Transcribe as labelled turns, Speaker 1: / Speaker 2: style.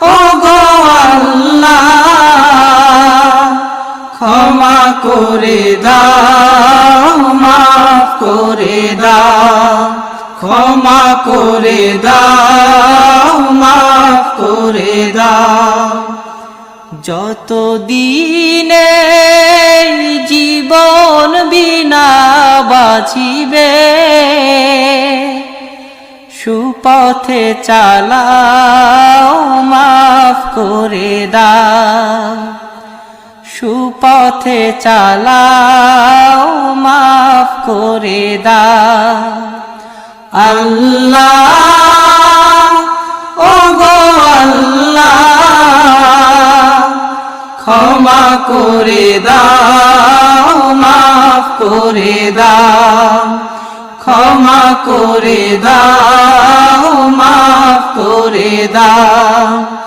Speaker 1: ওগো আল্লাহ ক্ষমা করে দাও মাফ করে দাও ক্ষমা করে দাও মাফ করে দাও যত দিনে জীবন বিনা বাঁচিবে সুপথে চালাও মাফ করে দাও সুপথে চালাও মাফ করে দাও আল্লাহ ওগো আল্লাহ ক্ষমা করে দাও মাফ করে দাও ক্ষমা করে দাও মাফ করে দাও